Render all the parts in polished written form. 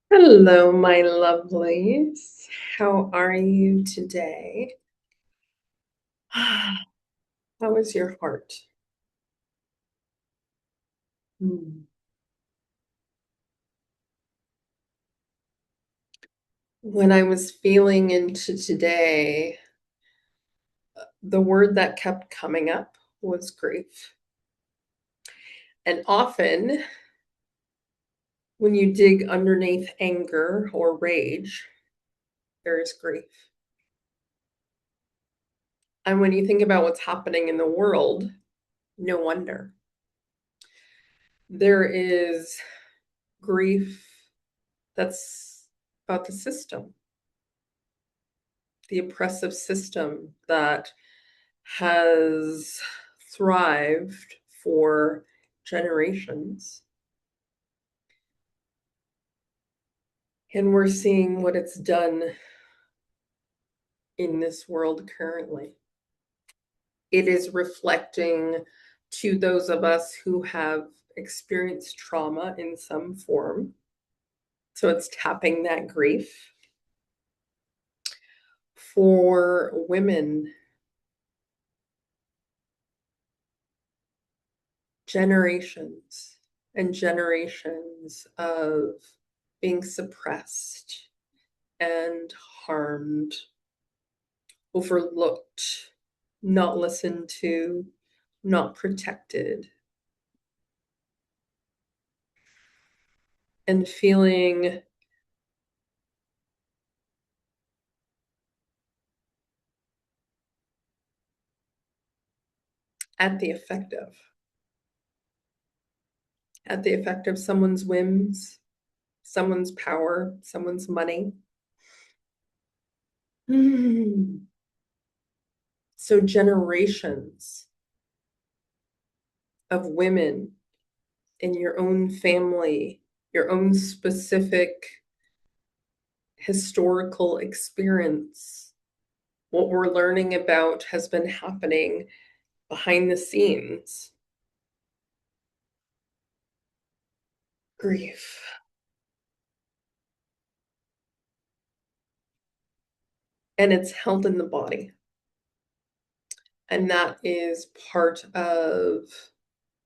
Hello, my lovelies. How are you today? How is your heart? Hmm. When I was feeling into today, the word that kept coming up was grief. And often, when you dig underneath anger or rage, there is grief. And when you think about what's happening in the world, no wonder. There is grief that's about the system, the oppressive system that has thrived for generations. And we're seeing what it's done in this world currently. It is reflecting to those of us who have experienced trauma in some form. So it's tapping that grief. For women, generations and generations of being suppressed and harmed, overlooked, not listened to, not protected, and feeling at the effect of someone's whims, someone's power, someone's money. So generations of women in your own family, your own specific historical experience, what we're learning about has been happening behind the scenes. Grief. And it's held in the body. And that is part of,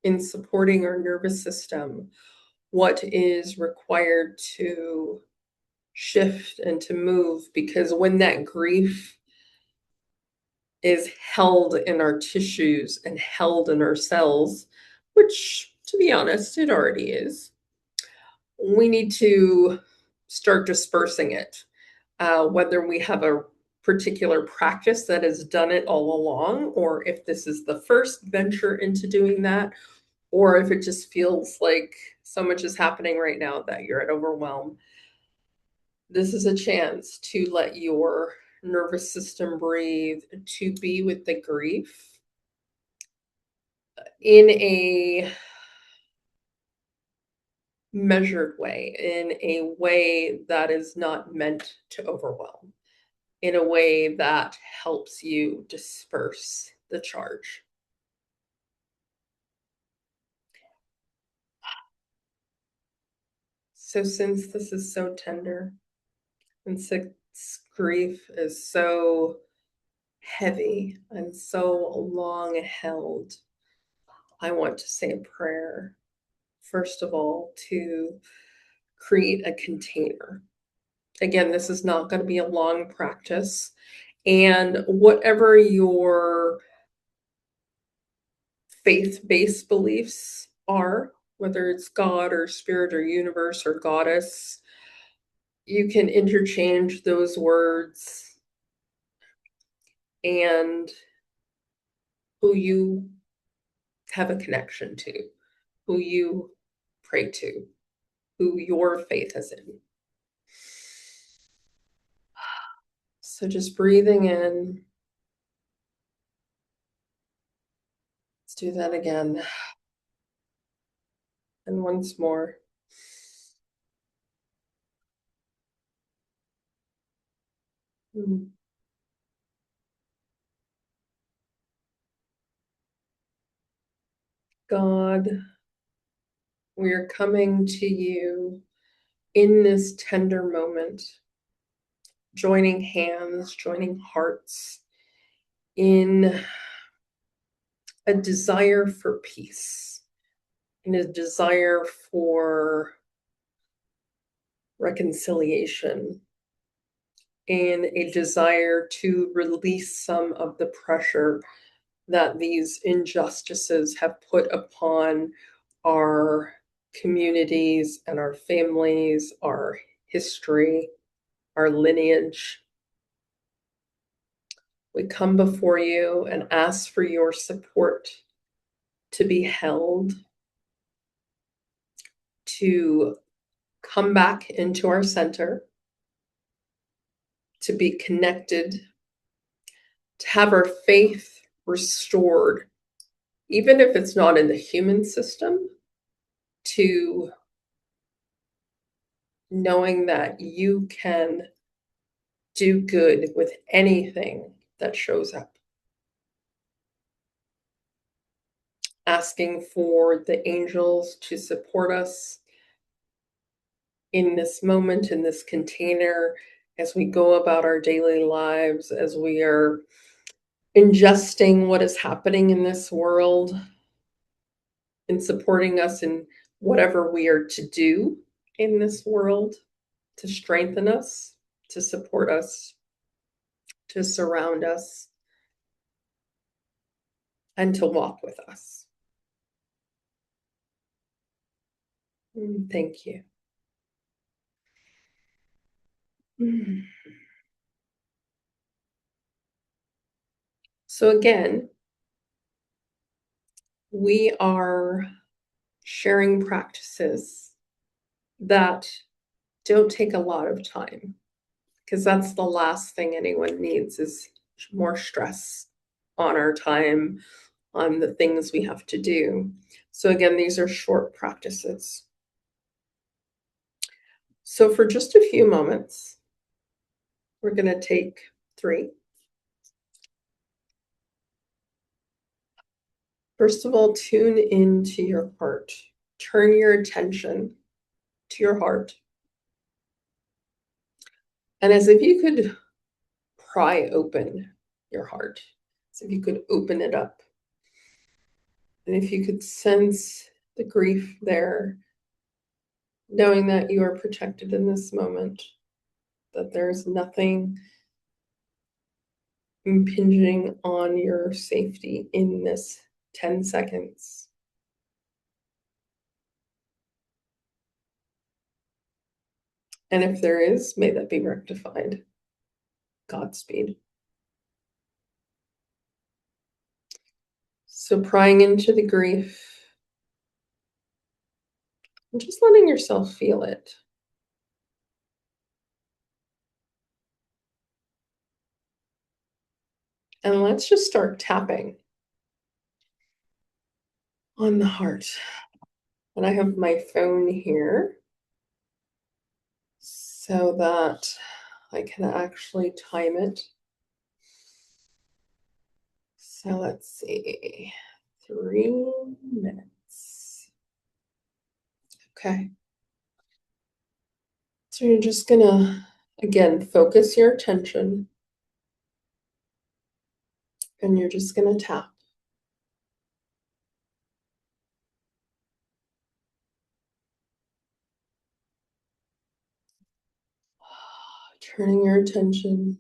in supporting our nervous system, what is required to shift and to move. Because when that grief is held in our tissues and held in our cells, which, to be honest, it already is, we need to start dispersing it. Whether we have a particular practice that has done it all along, or if this is the first venture into doing that, or if it just feels like so much is happening right now that you're at overwhelm. This is a chance to let your nervous system breathe, to be with the grief in a measured way, in a way that is not meant to overwhelm, in a way that helps you disperse the charge. So, since this is so tender and since grief is so heavy and so long held, I want to say a prayer, first of all, to create a container. Again, this is not going to be a long practice. And whatever your faith based beliefs are, whether it's God or spirit or universe or goddess, you can interchange those words and who you have a connection to, who you pray to, who your faith is in. So just breathing in. Let's do that again. And once more. God, we are coming to you in this tender moment, joining hands, joining hearts in a desire for peace, in a desire for reconciliation, in a desire to release some of the pressure that these injustices have put upon our communities and our families, our history, our lineage. We come before you and ask for your support to be held, to come back into our center, to be connected, to have our faith restored, even if it's not in the human system, to knowing that you can do good with anything that shows up. Asking for the angels to support us in this moment, in this container, as we go about our daily lives, as we are ingesting what is happening in this world, and supporting us in whatever we are to do in this world, to strengthen us, to support us, to surround us, and to walk with us. Thank you. So again, we are sharing practices that don't take a lot of time, because that's the last thing anyone needs is more stress on our time, on the things we have to do. So again, these are short practices. So for just a few moments, we're going to take 3. First of all, tune into your heart. Turn your attention to your heart. And as if you could pry open your heart, as if you could open it up. And if you could sense the grief there, knowing that you are protected in this moment, that there's nothing impinging on your safety in this 10 seconds. And if there is, may that be rectified. Godspeed. So prying into the grief and just letting yourself feel it. And let's just start tapping on the heart. And I have my phone here so that I can actually time it. So let's see, 3 minutes. Okay. So you're just gonna, again, focus your attention and you're just gonna tap. Turning your attention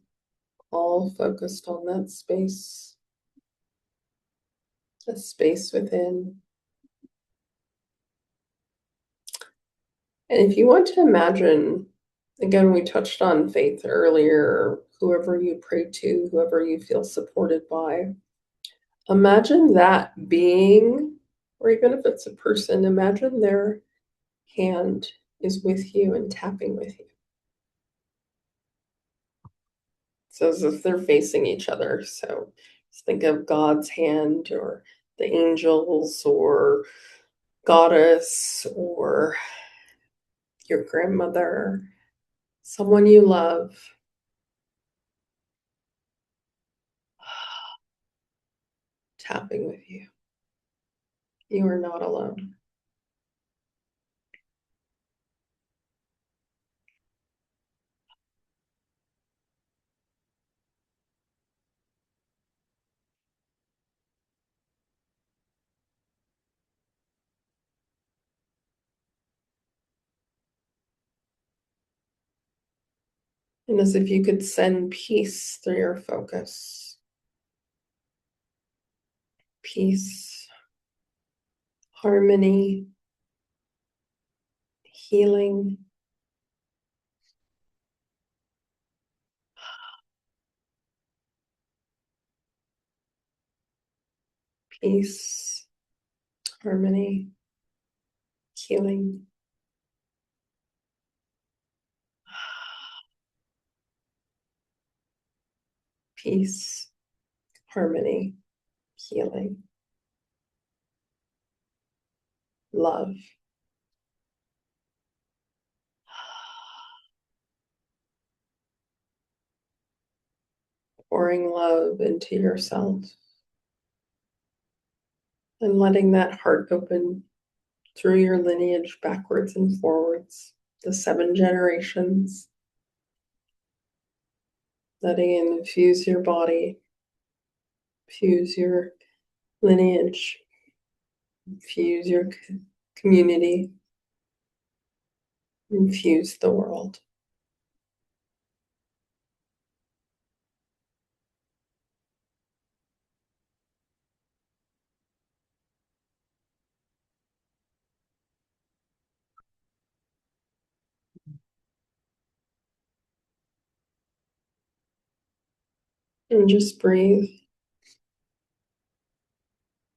all focused on that space, the space within. And if you want to imagine, again, we touched on faith earlier, whoever you pray to, whoever you feel supported by. Imagine that being, or even if it's a person, imagine their hand is with you and tapping with you. So as if they're facing each other. So just think of God's hand or the angels or goddess or your grandmother, someone you love. Tapping with you. You are not alone. And as if you could send peace through your focus. Peace, harmony, healing. Peace, harmony, healing. Peace, harmony, healing. Love. Pouring love into yourself and letting that heart open through your lineage backwards and forwards, the 7 generations, letting it infuse your body, infuse your lineage, infuse your community, infuse the world. And just breathe.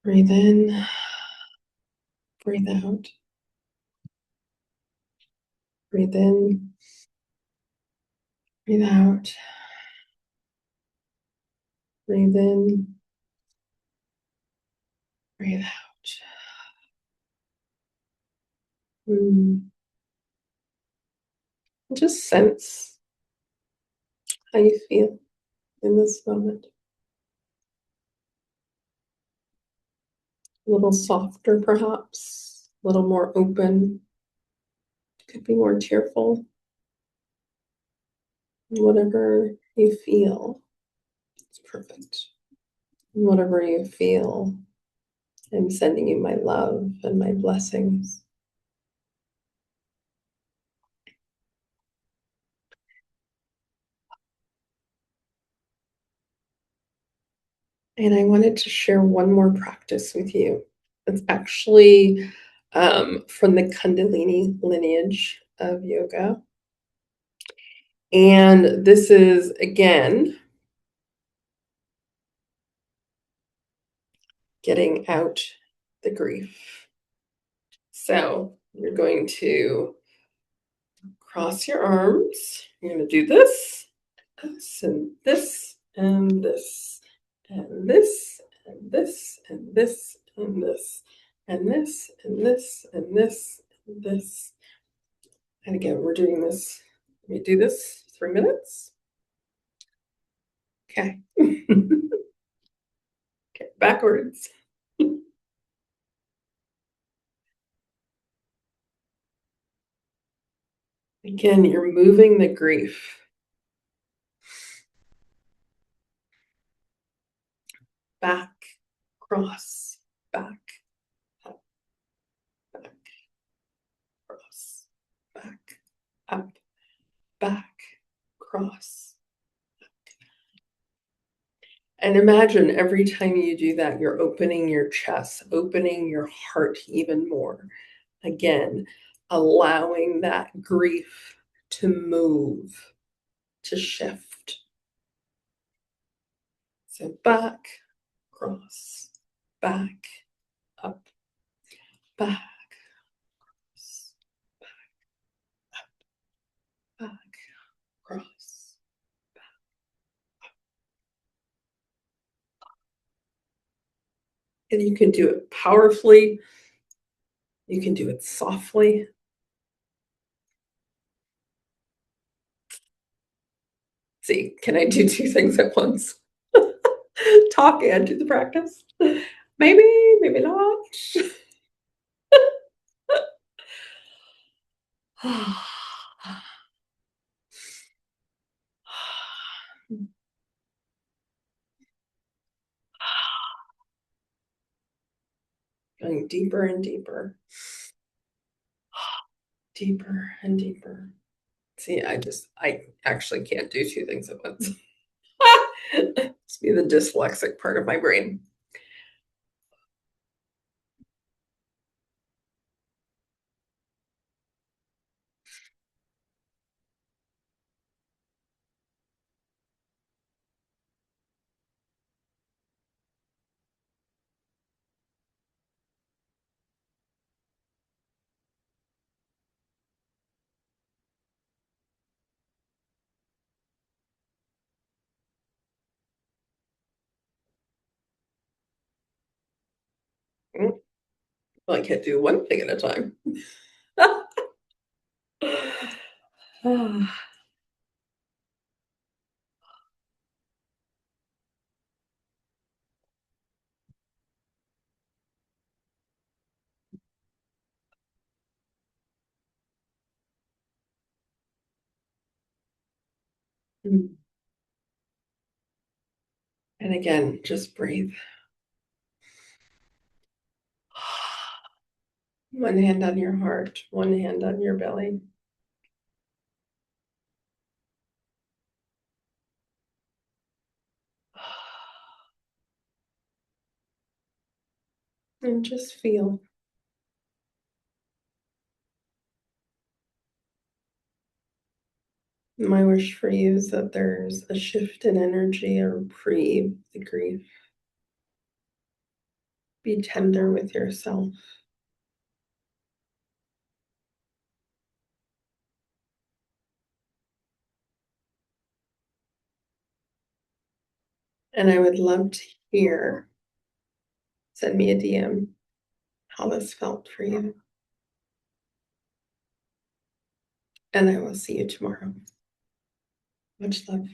Breathe in, breathe out. Breathe in, breathe out. Breathe in, breathe out. Just sense how you feel in this moment. A little softer, perhaps, a little more open. Could be more tearful. Whatever you feel, it's perfect. Whatever you feel, I'm sending you my love and my blessings. And I wanted to share one more practice with you. It's actually from the Kundalini lineage of yoga. And this is, again, getting out the grief. So you're going to cross your arms. You're going to do this, and this, and this, and this, and this, and this, and this, and this, and this, and this, and this. And again, we're doing this. Let me do this 3 minutes. Okay. Okay, backwards. Again, you're moving the grief. Back, cross, back, up, back, cross, back, up, back, cross. And imagine every time you do that, you're opening your chest, opening your heart even more. Again, allowing that grief to move, to shift. So back, cross, back, up, back, cross, back, cross. And you can do it powerfully. You can do it softly. See, can I do 2 things at once? Talk and do the practice? Maybe, maybe not. Going deeper and deeper. Deeper and deeper. See, I actually can't do two things at once. It's be the dyslexic part of my brain. Mm, well, I can't do one thing at a time. Mm. And again, just breathe. One hand on your heart, one hand on your belly. And just feel. My wish for you is that there's a shift in energy, a reprieve, the grief. Be tender with yourself. And I would love to hear, send me a DM, how this felt for you. And I will see you tomorrow. Much love.